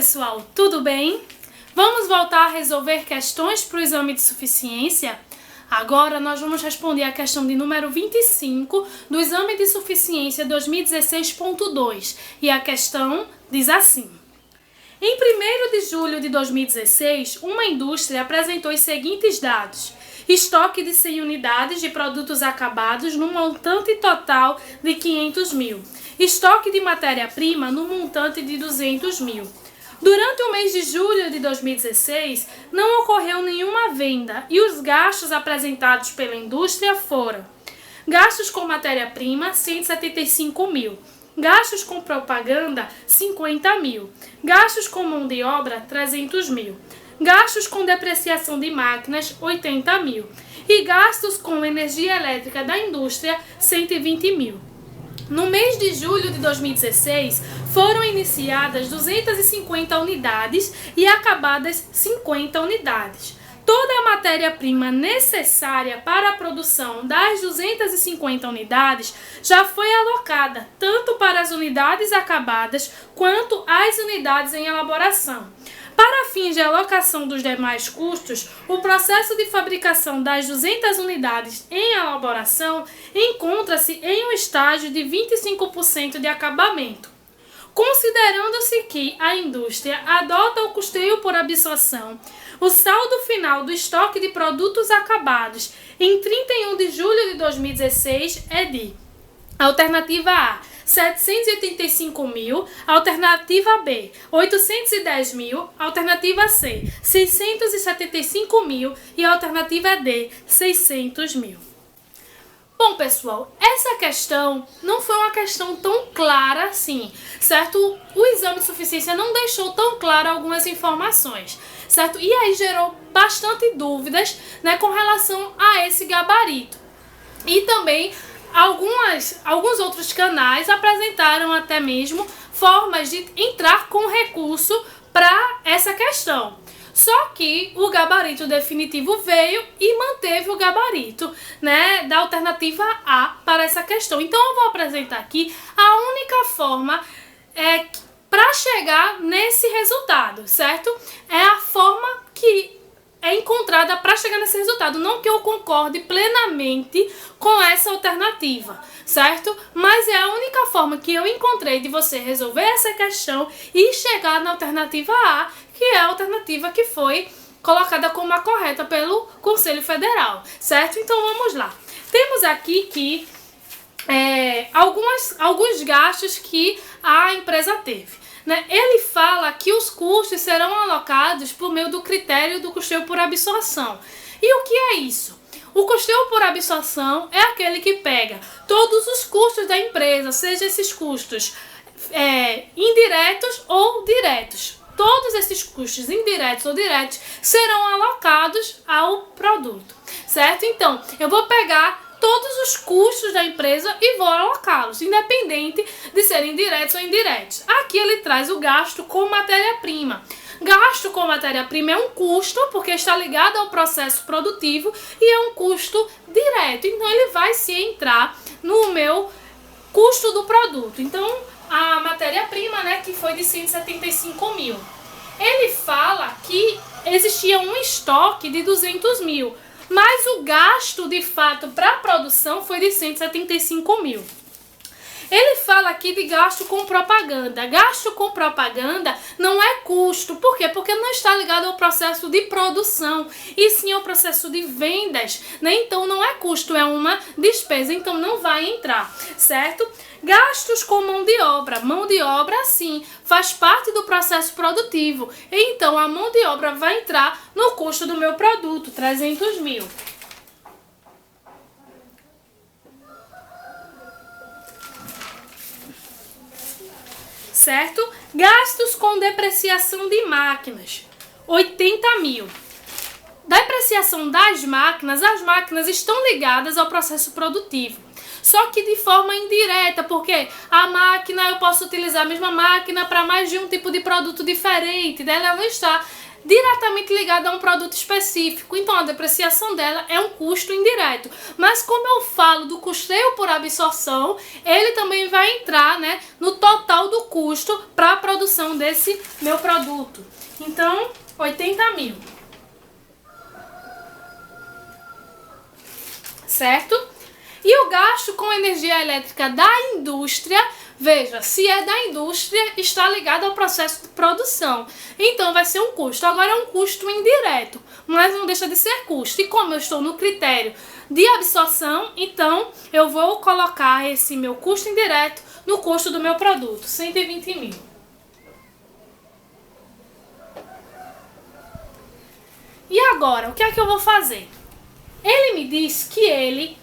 pessoal, tudo bem? Vamos voltar a resolver questões para o exame de suficiência? Agora nós vamos responder a questão de número 25 do exame de suficiência 2016.2 e a questão diz assim: em 1º de julho de 2016, uma indústria apresentou os seguintes dados: estoque de 100 unidades de produtos acabados no montante total de 500 mil, estoque de matéria-prima no montante de 200 mil. Durante o mês de julho de 2016, não ocorreu nenhuma venda e os gastos apresentados pela indústria foram: gastos com matéria-prima, 175 mil, gastos com propaganda, 50 mil, gastos com mão de obra, 300 mil, gastos com depreciação de máquinas, 80 mil e gastos com energia elétrica da indústria, 120 mil. No mês de julho de 2016, foram iniciadas 250 unidades e acabadas 50 unidades. Toda a matéria-prima necessária para a produção das 250 unidades já foi alocada, tanto para as unidades acabadas quanto as unidades em elaboração. Para fins de alocação dos demais custos, o processo de fabricação das 200 unidades em elaboração encontra-se em um estágio de 25% de acabamento. Considerando-se que a indústria adota o custeio por absorção, o saldo final do estoque de produtos acabados em 31 de julho de 2016 é de: alternativa A, 785 mil, alternativa B, 810 mil, alternativa C, 675 mil e alternativa D, 600 mil. Bom, pessoal, essa questão não foi uma questão tão clara assim, certo? O exame de suficiência não deixou tão claro algumas informações, certo? E aí gerou bastante dúvidas, né, com relação a esse gabarito. E também alguns outros canais apresentaram até mesmo formas de entrar com recurso para essa questão. Só que o gabarito definitivo veio e manteve o gabarito, né, da alternativa A para essa questão. Então eu vou apresentar aqui a única forma para chegar nesse resultado, certo? É a forma que é encontrada para chegar nesse resultado. Não que eu concorde plenamente com essa alternativa, certo? Mas é a única forma que eu encontrei de você resolver essa questão e chegar na alternativa A, que é a alternativa que foi colocada como a correta pelo Conselho Federal, certo? Então vamos lá. Temos aqui que alguns gastos que a empresa teve. Ele fala que os custos serão alocados por meio do critério do custeio por absorção. E o que é isso? O custeio por absorção é aquele que pega todos os custos da empresa, seja esses custos indiretos ou diretos. Todos esses custos indiretos ou diretos serão alocados ao produto, certo? Então, eu vou pegar todos os custos da empresa e vou alocá-los, independente de serem diretos ou indiretos. Aqui ele traz o gasto com matéria-prima. Gasto com matéria-prima é um custo, porque está ligado ao processo produtivo, e é um custo direto. Então, ele vai se entrar no meu custo do produto. Então, a matéria-prima, né, que foi de 175 mil. Ele fala que existia um estoque de 200 mil. Mas o gasto, de fato, para a produção foi de 175 mil. Ele fala aqui de gasto com propaganda. Gasto com propaganda não é custo. Por quê? Porque não está ligado ao processo de produção, e sim ao processo de vendas, né? Então não é custo, é uma despesa, então não vai entrar, certo? Gastos com mão de obra. Mão de obra, sim, faz parte do processo produtivo. Então a mão de obra vai entrar no custo do meu produto, 300 mil. Certo? Gastos com depreciação de máquinas, 80 mil. Depreciação das máquinas, as máquinas estão ligadas ao processo produtivo, só que de forma indireta, porque a máquina, eu posso utilizar a mesma máquina para mais de um tipo de produto diferente, ela não está diretamente ligada a um produto específico, então a depreciação dela é um custo indireto. Mas como eu falo do custeio por absorção, ele também vai entrar, né, no total do custo para a produção desse meu produto. Então, 80 mil. Certo? E o gasto com energia elétrica da indústria, veja, se é da indústria, está ligado ao processo de produção. Então vai ser um custo. Agora é um custo indireto, mas não deixa de ser custo. E como eu estou no critério de absorção, então eu vou colocar esse meu custo indireto no custo do meu produto, 120 mil. E agora, o que é que eu vou fazer? Ele me diz que ele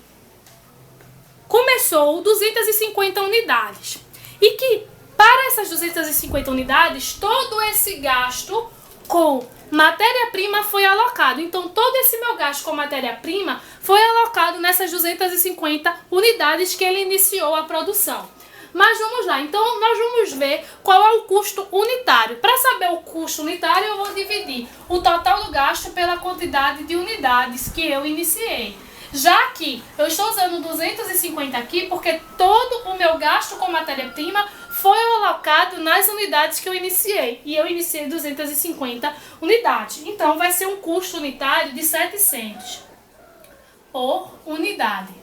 começou 250 unidades e que para essas 250 unidades todo esse gasto com matéria-prima foi alocado. Então todo esse meu gasto com matéria-prima foi alocado nessas 250 unidades que ele iniciou a produção. Mas vamos lá, então nós vamos ver qual é o custo unitário. Para saber o custo unitário, eu vou dividir o total do gasto pela quantidade de unidades que eu iniciei. Já que eu estou usando 250 aqui, porque todo o meu gasto com matéria-prima foi alocado nas unidades que eu iniciei. E eu iniciei 250 unidades. Então vai ser um custo unitário de 700 por unidade.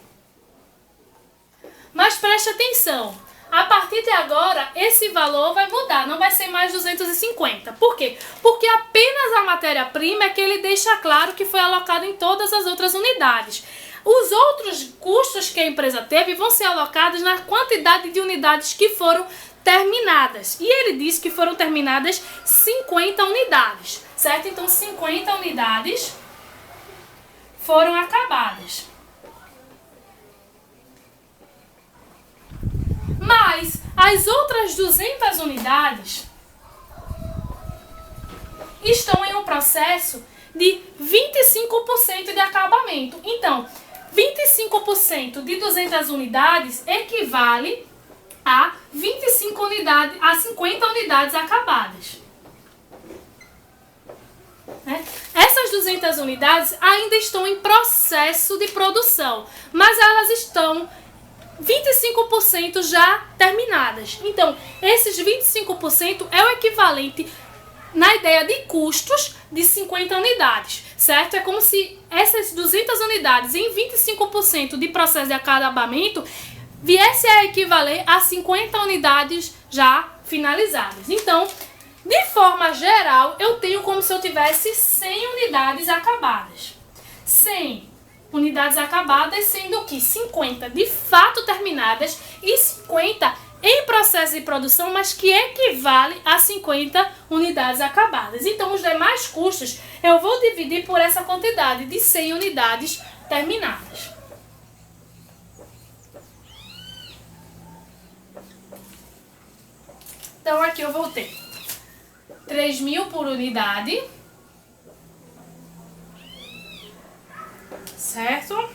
Mas preste atenção. A partir de agora, esse valor vai mudar, não vai ser mais 250. Por quê? Porque apenas a matéria-prima é que ele deixa claro que foi alocado em todas as outras unidades. Os outros custos que a empresa teve vão ser alocados na quantidade de unidades que foram terminadas. E ele disse que foram terminadas 50 unidades, certo? Então, 50 unidades foram acabadas. Mas as outras 200 unidades estão em um processo de 25% de acabamento. Então, 25% de 200 unidades equivale a 25 unidades, a 50 unidades acabadas. Né? Essas 200 unidades ainda estão em processo de produção, mas elas estão 25% já terminadas. Então, esses 25% é o equivalente na ideia de custos de 50 unidades, certo? É como se essas 200 unidades em 25% de processo de acabamento viesse a equivaler a 50 unidades já finalizadas. Então, de forma geral, eu tenho como se eu tivesse 100 unidades acabadas. 100 unidades acabadas, sendo que 50 de fato terminadas e 50 em processo de produção, mas que equivale a 50 unidades acabadas. Então, os demais custos eu vou dividir por essa quantidade de 100 unidades terminadas. Então, aqui eu vou ter 3.000 por unidade, certo?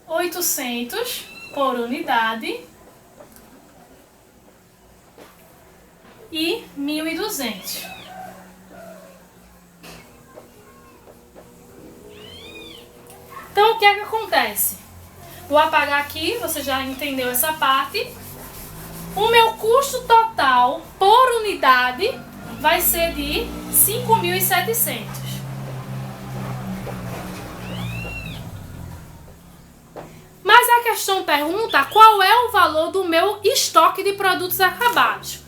800 por unidade e 1.200. Então, o que é que acontece? Vou apagar aqui, você já entendeu essa parte. O meu custo total por unidade vai ser de 5.700. Mas a questão pergunta qual é o valor do meu estoque de produtos acabados.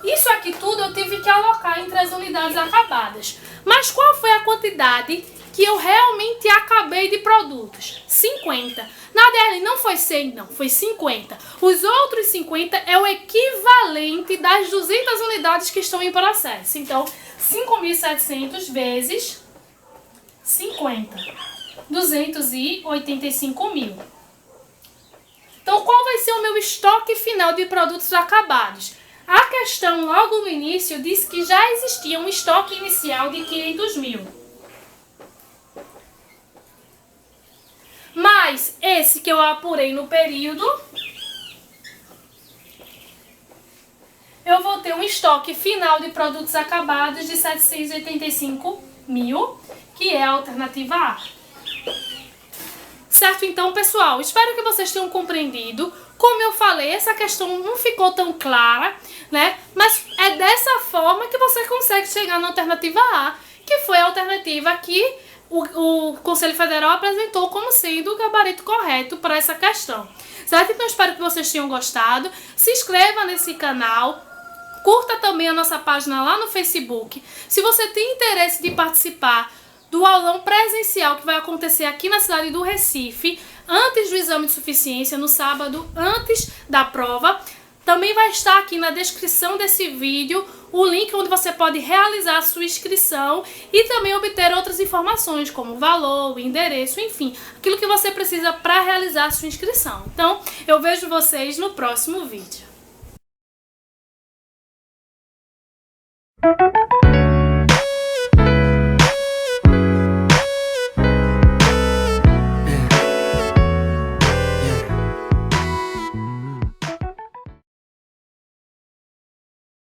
Isso aqui tudo eu tive que alocar entre as unidades acabadas. Mas qual foi a quantidade que eu realmente acabei de produtos? 50. Na DL não foi 100, não, foi 50. Os outros 50 é o equivalente das 200 unidades que estão em processo. Então, 5.700 vezes 50. 285 mil. Então, qual vai ser o meu estoque final de produtos acabados? A questão logo no início diz que já existia um estoque inicial de 500 mil. Mas esse que eu apurei no período eu vou ter um estoque final de produtos acabados de 785 mil, que é a alternativa A. Certo, então, pessoal, espero que vocês tenham compreendido. Como eu falei, essa questão não ficou tão clara, né? Mas é dessa forma que você consegue chegar na alternativa A, que foi a alternativa que o Conselho Federal apresentou como sendo o gabarito correto para essa questão. Certo? Então, espero que vocês tenham gostado. Se inscreva nesse canal. Curta também a nossa página lá no Facebook. Se você tem interesse de participar do aulão presencial que vai acontecer aqui na cidade do Recife, antes do exame de suficiência, no sábado, antes da prova, também vai estar aqui na descrição desse vídeo o link onde você pode realizar a sua inscrição e também obter outras informações, como o valor, o endereço, enfim, aquilo que você precisa para realizar a sua inscrição. Então, eu vejo vocês no próximo vídeo.